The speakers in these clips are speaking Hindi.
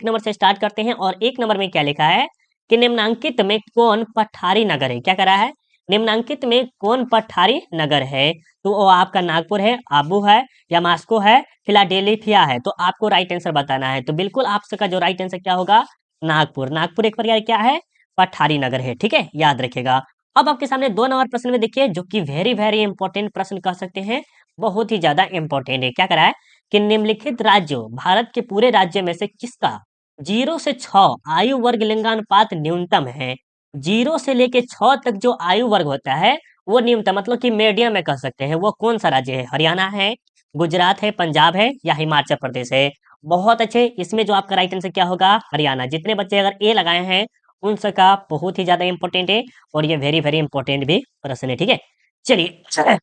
नंबर से स्टार्ट करते हैं और एक नंबर में क्या लिखा है कि निम्नांकित में कौन पठारी नगर है। क्या करा है, निम्नांकित में कौन पठारी नगर है, तो वो आपका नागपुर है, आबू है, या मास्को है, फिलाडेल्फिया है। तो आपको राइट आंसर बताना है। तो बिल्कुल आपका जो राइट आंसर क्या होगा, नागपुर। नागपुर एक प्रकार क्या है, पठारी नगर है। ठीक है, याद रखिएगा। अब आपके सामने 2 नंबर प्रश्न में देखिए, जो कि वेरी वेरी इंपॉर्टेंट प्रश्न कह सकते हैं, बहुत ही ज्यादा इंपॉर्टेंट है। क्या करा है कि निम्नलिखित राज्यों, भारत के पूरे राज्य में से किसका 0 से 6 आयु वर्ग लिंगानुपात न्यूनतम है। 0 से लेके 6 तक जो आयु वर्ग होता है वो न्यूनतम, मतलब कि मीडियम में कह सकते हैं। वो कौन सा राज्य है, हरियाणा है, गुजरात है, पंजाब है, या हिमाचल प्रदेश है। बहुत अच्छे। इसमें जो आपका राइट आंसर क्या होगा, हरियाणा। जितने बच्चे अगर ए लगाए हैं उन सबका बहुत ही ज्यादा इंपॉर्टेंट है, और ये वेरी वेरी इंपॉर्टेंट भी प्रश्न है। ठीक है, चलिए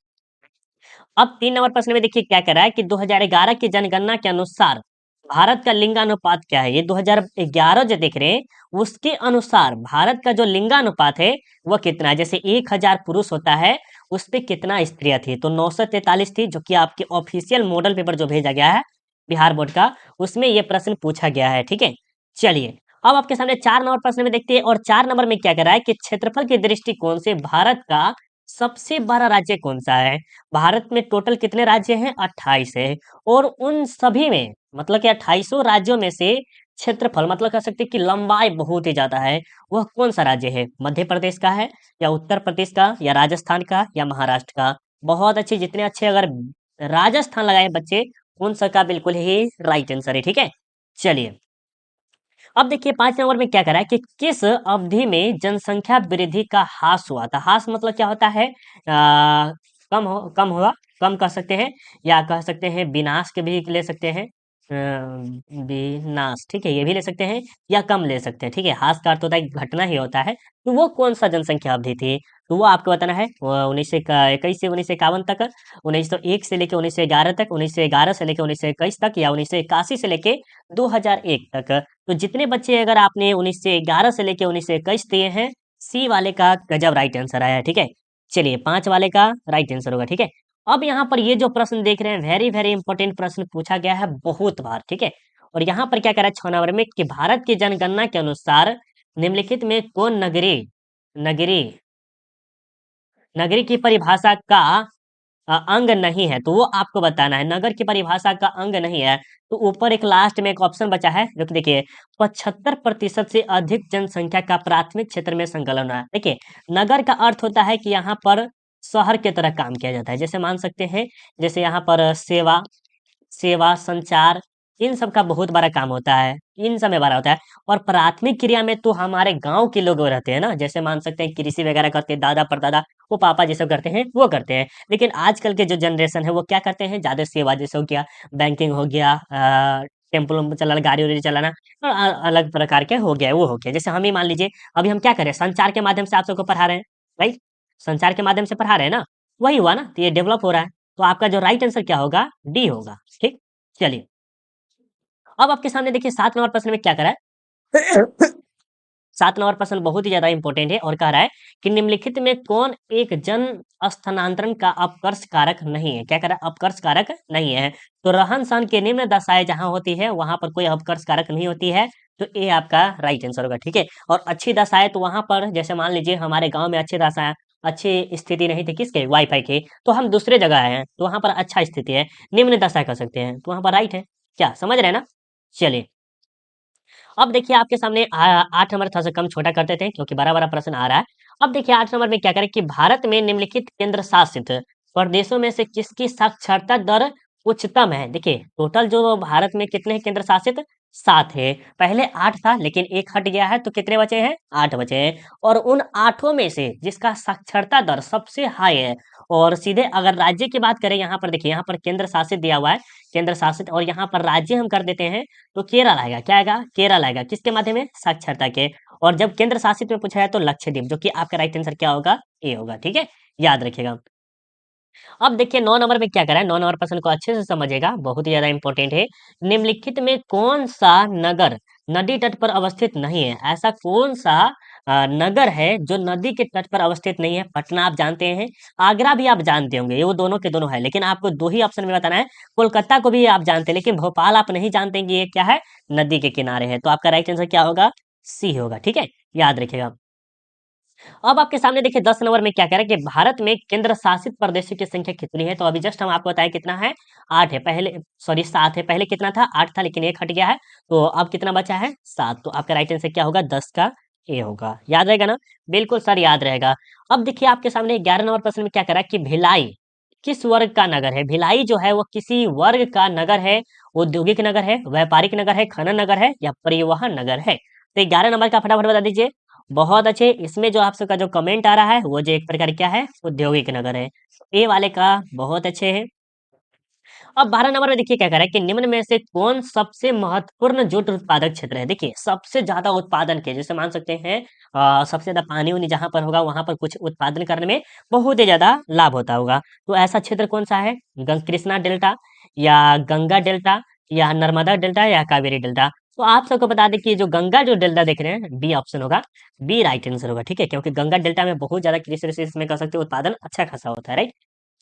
अब 3 नंबर प्रश्न में देखिए क्या कह रहा है कि 2011 की जनगणना के अनुसार भारत का लिंगानुपात क्या है। ये 2011 जो देख रहे हैं उसके अनुसार भारत का जो लिंगानुपात है वह कितना है। जैसे 1000 पुरुष होता है, उस पे कितना स्त्रियां थी, तो 943 थी, जो कि आपके ऑफिशियल मॉडल पेपर जो भेजा गया है बिहार बोर्ड का, उसमें यह प्रश्न पूछा गया है। ठीक है, चलिए अब आपके सामने 4 नंबर प्रश्न में देखते हैं, और 4 नंबर में क्या कह रहा है कि क्षेत्रफल के दृष्टिकोण से भारत का सबसे बड़ा राज्य कौन सा है। भारत में टोटल कितने राज्य हैं, 28 है, और उन सभी में मतलब कि 28 राज्यों में से क्षेत्रफल मतलब कह सकते हैं कि लंबाई बहुत ही ज्यादा है, वह कौन सा राज्य है। मध्य प्रदेश का है, या उत्तर प्रदेश का, या राजस्थान का, या महाराष्ट्र का। बहुत अच्छे, जितने अच्छे अगर राजस्थान लगाए बच्चे, उन सबका बिल्कुल ही राइट आंसर है। ठीक है, चलिए अब देखिए 5 नंबर में क्या करा है कि किस अवधि में जनसंख्या वृद्धि का ह्रास हुआ था। ह्रास मतलब क्या होता है, कम हुआ, कम कह सकते हैं, या कह सकते हैं विनाश के भी ले सकते हैं। विनाश, ठीक है, ये भी ले सकते हैं, या कम ले सकते हैं। ठीक है, ह्रास का अर्थ होता है घटना ही होता है। तो वो कौन सा जनसंख्या अवधि थी, तो वो आपको बताना है। 1921 से 1951 तक, 1901 से लेकर 1911 तक, 1911 से लेकर 1921 तक, या 1981 से लेकर 2001 तक। तो जितने बच्चे अगर आपने 1911 से लेके 1921 दिए हैं, सी वाले का गजब राइट आंसर आया है। ठीक है, चलिए 5 वाले का राइट आंसर होगा। ठीक है, अब यहाँ पर ये जो प्रश्न देख रहे हैं वेरी वेरी इंपॉर्टेंट प्रश्न पूछा गया है बहुत बार। ठीक है, और यहाँ पर क्या कह रहा है 6 नंबर में कि भारत की जनगणना के अनुसार निम्नलिखित में कौन नगरी नगरी नगरी की परिभाषा का अंग नहीं है, तो वो आपको बताना है। नगर की परिभाषा का अंग नहीं है, तो ऊपर एक लास्ट में एक ऑप्शन बचा है, जो कि देखिए 75% से अधिक जनसंख्या का प्राथमिक क्षेत्र में संकलन है। देखिए नगर का अर्थ होता है कि यहाँ पर शहर की तरह काम किया जाता है। जैसे मान सकते हैं, जैसे यहाँ पर सेवा सेवा संचार, इन सब का बहुत बड़ा काम होता है, इन सब में बड़ा होता है। और प्राथमिक क्रिया में तो हमारे गांव के लोग रहते हैं ना, जैसे मान सकते हैं कृषि वगैरह करते हैं, दादा परदादा, वो पापा जी सब करते हैं, वो करते हैं। लेकिन आजकल के जो जनरेशन है वो क्या करते हैं, ज्यादा सेवा, जैसे हो गया बैंकिंग, हो गया टेम्पो चलाना, गाड़ी उड़ी चलाना, और अलग प्रकार के हो गया, वो हो गया। जैसे हम ही मान लीजिए, अभी हम क्या करें, संचार के माध्यम से आप सबको पढ़ा रहे हैं, राइट, संचार के माध्यम से पढ़ा रहे हैं ना, वही हुआ ना, तो ये डेवलप हो रहा है। तो आपका जो राइट आंसर क्या होगा, डी होगा। ठीक, चलिए अब आपके सामने देखिए 7 नंबर प्रश्न में क्या करा है। 7 नंबर प्रश्न बहुत ही ज्यादा इंपॉर्टेंट है, और कह रहा है कि निम्नलिखित में कौन एक जन स्थानांतरण का अपकर्ष कारक नहीं है। क्या कह रहा है, अपकर्ष कारक नहीं है। तो रहन सहन की निम्न दशाएं जहां होती है वहां पर कोई अपकर्ष कारक नहीं होती है, तो ये आपका राइट आंसर होगा। ठीक है, और अच्छी दशाएं तो वहां पर, जैसे मान लीजिए हमारे गांव में अच्छी स्थिति नहीं थी, किसके, वाईफाई की, तो हम दूसरे जगह आए हैं, तो वहां पर अच्छा स्थिति है, निम्न दशा कर सकते हैं, तो वहां पर राइट है। क्या समझ रहे हैं ना, चलिए अब देखिए आपके सामने 8 नंबर थोड़ा सा कम छोटा करते थे क्योंकि बड़ा बड़ा प्रश्न आ रहा है। अब देखिए 8 नंबर में क्या करें कि भारत में निम्नलिखित केंद्र शासित प्रदेशों में से किसकी साक्षरता दर उच्चतम है। देखिए टोटल जो भारत में कितने हैं केंद्र शासित, 7 है। पहले 8 था लेकिन एक हट गया है, तो कितने बचे हैं, 8 बचे हैं। और उन 8 में से जिसका साक्षरता दर सबसे हाई है, और सीधे अगर राज्य की बात करें, यहाँ पर देखिए, यहाँ पर केंद्र शासित दिया हुआ है, केंद्र शासित, और यहाँ पर राज्य हम कर देते हैं, तो केरल आएगा। क्या आएगा, केरल आएगा, किसके माध्यम में, साक्षरता के। और जब केंद्र शासित में पूछा है तो लक्षद्वीप, जो कि आपका राइट आंसर क्या होगा, ए होगा। ठीक है, याद रखिएगा। अब देखिए 9 नंबर में क्या करा है, 9 नंबर प्रश्न को अच्छे से समझिएगा, बहुत ही ज्यादा इंपॉर्टेंट है। निम्नलिखित में कौन सा नगर नदी तट पर अवस्थित नहीं है। ऐसा कौन सा नगर है जो नदी के तट पर अवस्थित नहीं है। पटना आप जानते हैं, आगरा भी आप जानते होंगे, ये वो दोनों के दोनों है, लेकिन आपको दो ही ऑप्शन में बताना है। कोलकाता को भी आप जानते हैं, लेकिन भोपाल आप नहीं जानते कि ये क्या है, नदी के किनारे है। तो आपका राइट आंसर क्या होगा, सी होगा। ठीक है, याद रखिएगा। अब आपके सामने देखिए 10 नंबर में क्या कह रहा है कि भारत में केंद्र शासित प्रदेशों की संख्या कितनी है। तो अभी जस्ट हम आपको बताएं कितना है, 8 है। पहले सॉरी 7 है, पहले कितना था, 8 था, लेकिन एक हट गया है। तो अब कितना बचा है, 7। तो आपका राइट आंसर क्या होगा, 10 का ए होगा। याद रहेगा ना, बिल्कुल सर याद रहेगा। अब देखिए आपके सामने 11 नंबर प्रश्न में क्या कह रहा है कि भिलाई किस वर्ग का नगर है। भिलाई जो है वो किसी वर्ग का नगर है, औद्योगिक नगर है, व्यापारिक नगर है, खनन नगर है, या परिवहन नगर है। तो 11 नंबर का फटाफट बता दीजिए। बहुत अच्छे, इसमें जो आपका जो कमेंट आ रहा है वो जो एक प्रकार क्या है, औद्योगिक नगर है। ए वाले का बहुत अच्छे है। अब 12 नंबर में देखिए क्या कह रहा है कि निम्न में से कौन सबसे महत्वपूर्ण जूट उत्पादक क्षेत्र है। देखिए सबसे ज्यादा उत्पादन के, जैसे मान सकते हैं सबसे ज्यादा पानी उनी जहां पर होगा वहां पर कुछ उत्पादन करने में बहुत ही ज्यादा लाभ होता होगा। तो ऐसा क्षेत्र कौन सा है, कृष्णा डेल्टा, या गंगा डेल्टा, या नर्मदा डेल्टा, या कावेरी डेल्टा। तो आप सबको बता दें कि जो गंगा जो डेल्टा देख रहे हैं, बी ऑप्शन होगा, बी राइट आंसर होगा। ठीक है, क्योंकि गंगा डेल्टा में बहुत ज्यादा कृषि इसमें कर सकते हो, उत्पादन अच्छा खासा होता है, राइट।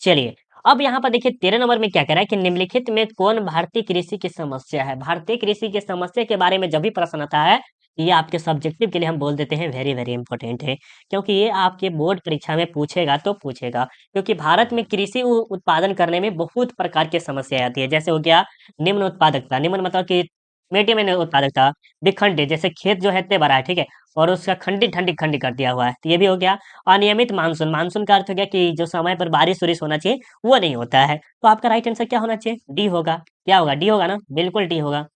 चलिए, अब यहाँ पर देखिए 13 नंबर में क्या कह रहा है कि निम्नलिखित में कौन भारतीय कृषि की समस्या है। भारतीय कृषि की समस्या के बारे में जब भी प्रश्न आता है, ये आपके सब्जेक्टिव के लिए हम बोल देते हैं वेरी वेरी इंपॉर्टेंट है, क्योंकि ये आपके बोर्ड परीक्षा में पूछेगा तो पूछेगा। क्योंकि भारत में कृषि उत्पादन करने में बहुत प्रकार की समस्या आती है। जैसे हो गया निम्न उत्पादकता, निम्न मतलब कि मीडियम में उत्पादकता, विखंडित जैसे खेत जो है इतने बड़ा है, ठीक है, और उसका खंडित खंडित खंडित कर दिया हुआ है, तो ये भी हो गया। अनियमित मानसून, मानसून का अर्थ हो गया कि जो समय पर बारिश वारिश होना चाहिए वो नहीं होता है। तो आपका राइट आंसर क्या होना चाहिए, डी होगा। क्या होगा, डी होगा ना, बिल्कुल डी होगा।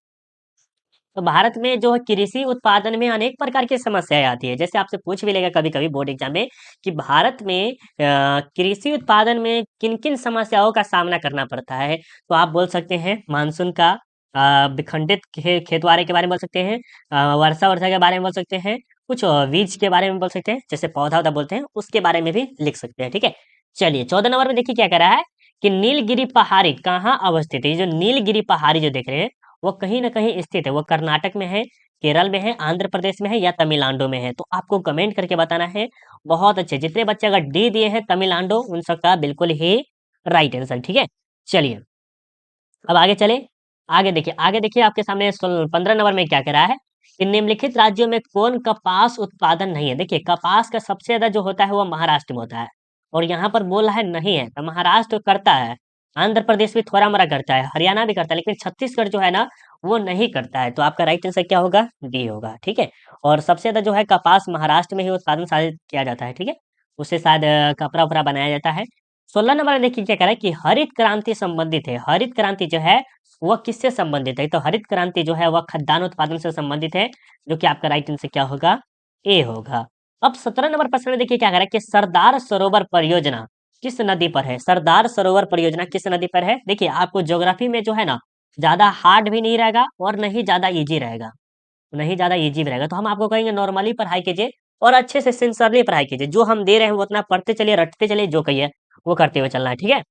तो भारत में जो है कृषि उत्पादन में अनेक प्रकार की समस्याएं आती है। जैसे आपसे पूछ भी लेगा कभी कभी बोर्ड एग्जाम में कि भारत में कृषि उत्पादन में किन किन समस्याओं का सामना करना पड़ता है। तो आप बोल सकते हैं मानसून का, विखंडित खेतवारे के बारे में बोल सकते हैं, वर्षा वर्षा के बारे में बोल सकते हैं, कुछ बीज के बारे में बोल सकते हैं, जैसे पौधा वौधा बोलते हैं उसके बारे में भी लिख सकते हैं। ठीक है, चलिए 14 नंबर में देखिए क्या कह रहा है कि नीलगिरी पहाड़ी कहाँ अवस्थित है। ये जो नीलगिरी पहाड़ी जो देख रहे हैं वो कहीं ना कहीं स्थित है, वो कर्नाटक में है, केरल में है, आंध्र प्रदेश में है, या तमिलनाडु में है। तो आपको कमेंट करके बताना है। बहुत अच्छे, जितने बच्चे अगर डी दिए हैं तमिलनाडु, उन सबका बिल्कुल ही राइट आंसर। ठीक है, चलिए अब आगे चले। आगे देखिए आपके सामने 15 नंबर में क्या कह रहा है कि निम्नलिखित राज्यों में कौन कपास उत्पादन नहीं है। देखिए कपास का सबसे ज्यादा जो होता है वो महाराष्ट्र में होता है, और यहाँ पर बोल रहा है नहीं है, तो महाराष्ट्र करता है, आंध्र प्रदेश भी थोड़ा मोड़ा करता है, हरियाणा भी करता है, लेकिन छत्तीसगढ़ जो है ना वो नहीं करता है। तो आपका राइट आंसर क्या होगा, डी होगा। ठीक है, और सबसे ज्यादा जो है कपास महाराष्ट्र में ही उत्पादन शायद किया जाता है। ठीक है, उससे शायद कपड़ा उपड़ा बनाया जाता है। 16 नंबर में देखिए क्या कह रहा है कि हरित क्रांति संबंधित है। हरित क्रांति जो है वह किससे संबंधित है। तो हरित क्रांति जो है वह खाद्यान्न उत्पादन से संबंधित है, जो कि आपका राइट आंसर क्या होगा, ए होगा। अब 17 नंबर प्रश्न में देखिए क्या कह रहा है कि सरदार सरोवर परियोजना किस नदी पर है। सरदार सरोवर परियोजना किस नदी पर है। देखिए आपको ज्योग्राफी में जो है ना ज्यादा हार्ड भी नहीं रहेगा और नहीं ज्यादा इजी रहेगा, नहीं ज्यादा इजी भी रहेगा। तो हम आपको कहेंगे नॉर्मली पढ़ाई कीजिए और अच्छे से सिंसियरली पढ़ाई कीजिए। जो हम दे रहे हैं वो उतना पढ़ते चलिए, रटते चलिए, जो कहिए वो करते हुए चलना है। ठीक है,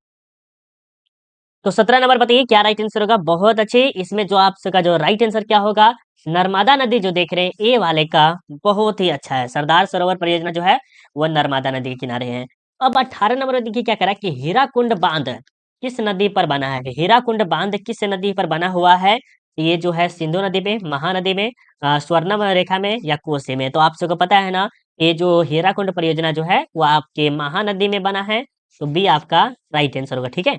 तो 17 नंबर बताइए क्या राइट आंसर होगा। बहुत अच्छे, इसमें जो आपका जो राइट आंसर क्या होगा, नर्मदा नदी जो देख रहे हैं ए वाले का, बहुत ही अच्छा है। सरदार सरोवर परियोजना जो है वो नर्मदा नदी के किनारे है। अब 18 नंबर देखिए क्या कह रहा है कि हीराकुंड बांध किस नदी पर बना है। हीराकुंड बांध किस नदी पर बना हुआ है। ये जो है सिंधु नदी में, महानदी में, स्वर्णम रेखा में, या कोसी में। तो आप सबको पता है ना, ये जो हीराकुंड परियोजना जो है वो आपके महानदी में बना है। तो बी आपका राइट आंसर होगा। ठीक है,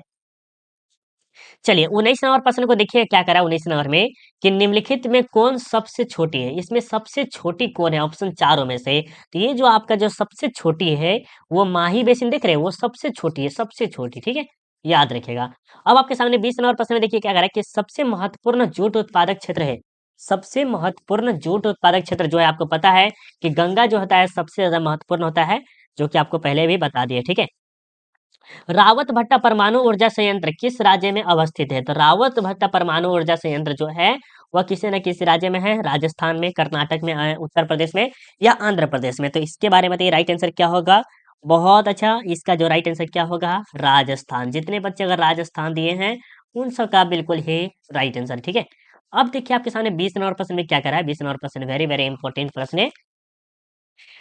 चलिए 19 नंबर प्रश्न को देखिए क्या करा 19 नंबर में कि निम्नलिखित में कौन सबसे छोटी है। इसमें सबसे छोटी कौन है, ऑप्शन चारों में से। तो ये जो आपका जो सबसे छोटी है वो माही बेसिन देख रहे हैं, वो सबसे छोटी है, सबसे छोटी। ठीक है, याद रखिएगा। अब आपके सामने 20 नंबर प्रश्न में देखिए क्या कह रहा है कि सबसे महत्वपूर्ण जूट उत्पादक क्षेत्र है। सबसे महत्वपूर्ण जूट उत्पादक क्षेत्र जो है, आपको पता है कि गंगा जो होता है सबसे ज्यादा महत्वपूर्ण होता है, जो कि आपको पहले भी बता दिया। ठीक है, रावत भट्टा परमाणु ऊर्जा संयंत्र किस राज्य में अवस्थित है। तो रावत भट्टा परमाणु ऊर्जा संयंत्र जो है वह किसी न किसी राज्य में है, राजस्थान में, कर्नाटक में, उत्तर प्रदेश में, या आंध्र प्रदेश में। तो इसके बारे में बताइए राइट आंसर क्या होगा। बहुत अच्छा, इसका जो राइट आंसर क्या होगा, राजस्थान। जितने बच्चे अगर राजस्थान दिए हैं उन सबका बिल्कुल ही राइट आंसर। ठीक है, अब देखिए आपके सामने 20 नंबर प्रश्न में क्या करा है। 20 नंबर प्रश्न वेरी वेरी इंपॉर्टेंट प्रश्न है।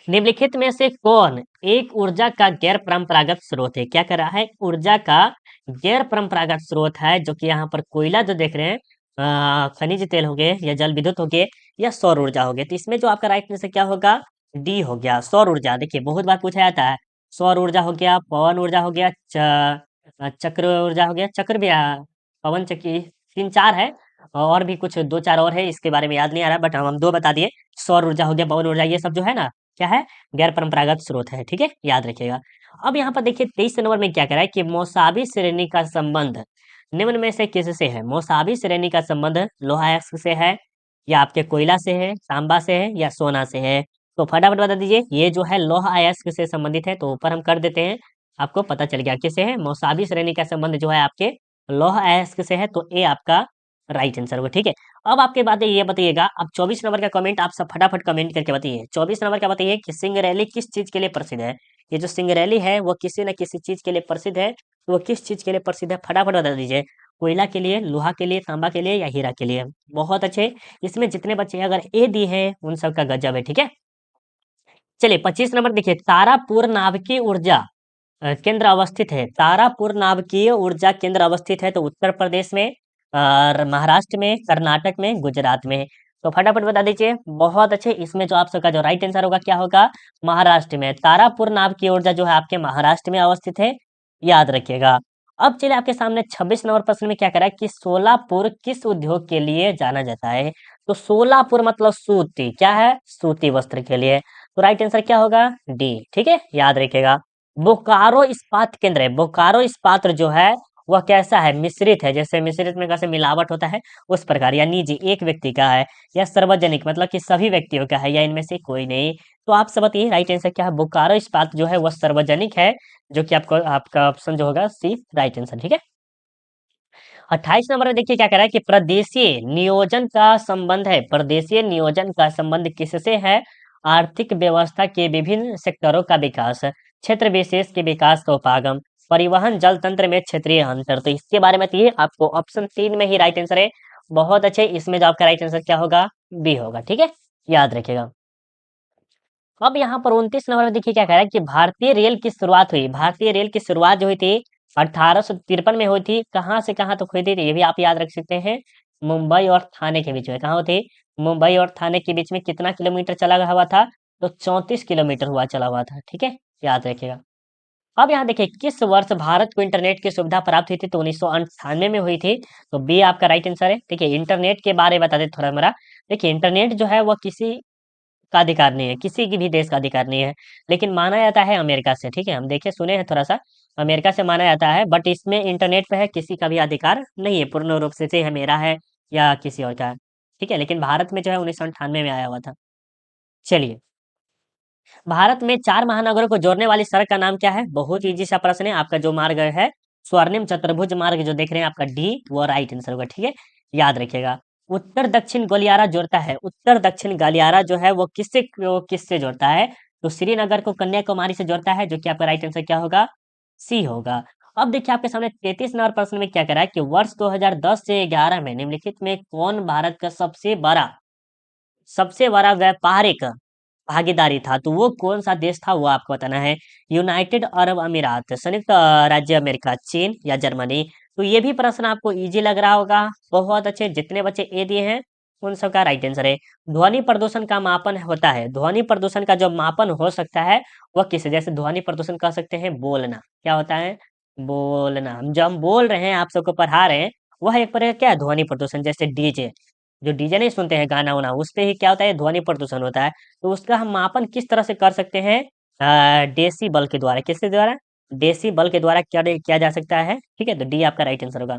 निम्नलिखित में से कौन एक ऊर्जा का गैर परंपरागत स्रोत है? क्या कर रहा है? ऊर्जा का गैर परंपरागत स्रोत है, जो कि यहाँ पर कोयला जो देख रहे हैं, खनिज तेल हो गए या जल विद्युत हो गए या सौर ऊर्जा हो गए। तो इसमें जो आपका राइट आंसर क्या होगा? डी हो गया, सौर ऊर्जा। देखिए बहुत बार पूछा जाता है, सौर ऊर्जा हो गया, पवन ऊर्जा हो गया, चक्र ऊर्जा हो गया, चक्र भी पवन चक्की, तीन चार है और भी कुछ दो चार और है, इसके बारे में याद नहीं आ रहा, बट हम दो बता दिए। सौर ऊर्जा हो गया, पवन ऊर्जा, ये सब जो है ना, क्या है? गैर परंपरागत स्रोत है। ठीक है, याद रखिएगा। अब यहाँ पर देखिए 23 नंबर में क्या कह रहा है कि मौसाबी श्रेणी का संबंध निम्न में से किससे है? मौसाबी श्रेणी का संबंध लोहा अयस्क से है या आपके कोयला से है, तांबा से है या सोना से है? तो फटाफट बता दीजिए। ये जो है लोहा अयस्क से संबंधित है, तो ऊपर हम कर देते हैं, आपको पता चल गया किससे है। मौसाबी श्रेणी का संबंध जो है आपके लोहा अयस्क से है, तो ए आपका राइट आंसर होगा। ठीक है, अब आपके बात ये बताइएगा। अब 24 नंबर का कमेंट आप सब फटाफट कमेंट करके बताइए। 24 नंबर का बताइए कि सिंगरैली किस चीज के लिए प्रसिद्ध है? ये जो सिंगरैली है वो किसी न किसी चीज के लिए प्रसिद्ध है, तो वो किस चीज के लिए प्रसिद्ध है? फटाफट बता दीजिए। कोयला के लिए, लोहा के लिए, तांबा के लिए या हीरा के लिए? बहुत अच्छे। इसमें जितने बच्चे अगर ए दिए हैं उन सबका गजब है। ठीक है, चलिए 25 नंबर देखिए। तारापुर नाभिकीय ऊर्जा केंद्र अवस्थित है। तारापुर नाभिकीय ऊर्जा केंद्र अवस्थित है, तो उत्तर प्रदेश में, महाराष्ट्र में, कर्नाटक में, गुजरात में? तो फटाफट बता दीजिए। बहुत अच्छे। इसमें जो आप सबका जो राइट आंसर होगा क्या होगा? महाराष्ट्र में। तारापुर नाभिकीय ऊर्जा जो है आपके महाराष्ट्र में अवस्थित है, याद रखिएगा। अब चलिए आपके सामने 26 नंबर प्रश्न में क्या कह रहा है कि सोलापुर किस उद्योग के लिए जाना जाता है? तो सोलापुर मतलब सूती, क्या है? सूती वस्त्र के लिए। तो राइट आंसर क्या होगा? डी। ठीक है, याद रखिएगा। बोकारो इस्पात केंद्र है। बोकारो इस्पात जो है वह कैसा है? मिश्रित है। जैसे मिश्रित में कैसे मिलावट होता है उस प्रकार, या निजी एक व्यक्ति का है, या सार्वजनिक मतलब कि सभी व्यक्तियों का है, या इनमें से कोई नहीं? तो आप सब बताइए राइट आंसर क्या है? बोकारो इस्पात जो है वह सार्वजनिक है, जो कि आपको आपका ऑप्शन जो होगा सी राइट आंसर। ठीक है, 28 नंबर में देखिए क्या कह रहा है कि प्रदेशीय नियोजन का संबंध है। प्रदेशीय नियोजन का संबंध किससे है? आर्थिक व्यवस्था के विभिन्न सेक्टरों का विकास, क्षेत्र विशेष के विकास का उपागम, परिवहन, जल तंत्र में क्षेत्रीय अंतर। तो इसके बारे में बताइए। आपको ऑप्शन 3 में ही राइट आंसर है। बहुत अच्छे। इसमें जो आपका राइट आंसर क्या होगा? बी होगा। ठीक है, याद रखिएगा। अब यहाँ पर 29 नंबर में देखिए क्या कह रहा है कि भारतीय रेल की शुरुआत हुई। भारतीय रेल की शुरुआत जो हुई थी 1853 में हुई थी। कहाँ से कहाँ तक हुई थी? तो ये भी आप याद रख सकते हैं। मुंबई और थाने के बीच में। कहाँ हुई थी? मुंबई और थाने के बीच में। कितना किलोमीटर चला हुआ था? तो 34 किलोमीटर हुआ चला हुआ था। ठीक है, याद रखिएगा। अब यहाँ देखिए किस वर्ष भारत को इंटरनेट की सुविधा प्राप्त हुई थी? तो 1998 में हुई थी। तो बी आपका राइट आंसर है। देखिए इंटरनेट के बारे में बता दें थोड़ा मेरा। देखिए इंटरनेट जो है वो किसी का अधिकार नहीं है, किसी की भी देश का अधिकार नहीं है, लेकिन माना जाता है अमेरिका से। ठीक है, हम देखे सुने हैं थोड़ा सा, अमेरिका से माना जाता है, बट इसमें इंटरनेट पे है किसी का भी अधिकार नहीं है पूर्ण रूप से है मेरा है या किसी और का है। ठीक है, लेकिन भारत में जो है 1998 में आया हुआ था। चलिए, भारत में 4 महानगरों को जोड़ने वाली सड़क का नाम क्या है? बहुत इजी सा प्रश्न है। आपका जो मार्ग है स्वर्णिम चतुर्भुज मार्ग जो देख रहे हैं आपका डी, वो राइट आंसर होगा। ठीक है, याद रखिएगा। उत्तर दक्षिण गलियारा जोड़ता है। उत्तर दक्षिण गलियारा जो है वो किससे जोड़ता है? तो श्रीनगर को कन्याकुमारी से जोड़ता है, जो कि आपका राइट आंसर क्या होगा? सी होगा। अब देखिए आपके सामने 33 नंबर प्रश्न में क्या कह रहा है कि वर्ष 2010 से 11 में निम्नलिखित में कौन भारत का सबसे बड़ा व्यापारिक भागीदारी था? तो वो कौन सा देश था वो आपको बताना है। यूनाइटेड अरब अमीरात, संयुक्त राज्य अमेरिका, चीन या जर्मनी? तो ये भी प्रश्न आपको इजी लग रहा होगा। बहुत अच्छे। जितने बच्चे ए दिए हैं उन सबका राइट आंसर है। ध्वनि प्रदूषण का मापन होता है। ध्वनि प्रदूषण का जो मापन हो सकता है वह किसे? जैसे ध्वनि प्रदूषण कह सकते हैं बोलना। क्या होता है? बोलना। हम बोल रहे हैं, आप सबको पढ़ा रहे हैं, वह एक प्रकार क्या है? ध्वनि प्रदूषण। जैसे डीजे, जो डीजे नहीं सुनते हैं गाना वाना, उस पे ही क्या होता है? ध्वनि प्रदूषण होता है। तो उसका हम मापन किस तरह से कर सकते हैं? डेसीबल के द्वारा। किसके द्वारा? डेसीबल के द्वारा क्या किया जा सकता है। ठीक है, तो डी आपका राइट आंसर होगा।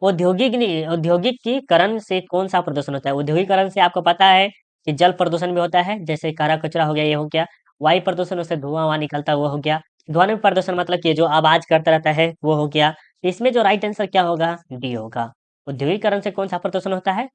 औद्योगिकीकरण से कौन सा प्रदूषण होता है? औद्योगिकरण से आपको पता है कि जल प्रदूषण भी होता है, जैसे करा कचरा हो गया, ये हो गया। वायु प्रदूषण, उससे धुआं वहां निकलता है, वो हो गया। ध्वनि प्रदूषण मतलब कि जो आवाज करता रहता है वो हो गया। इसमें जो राइट आंसर क्या होगा? डी होगा। औद्योगिकरण से कौन सा प्रदूषण होता है?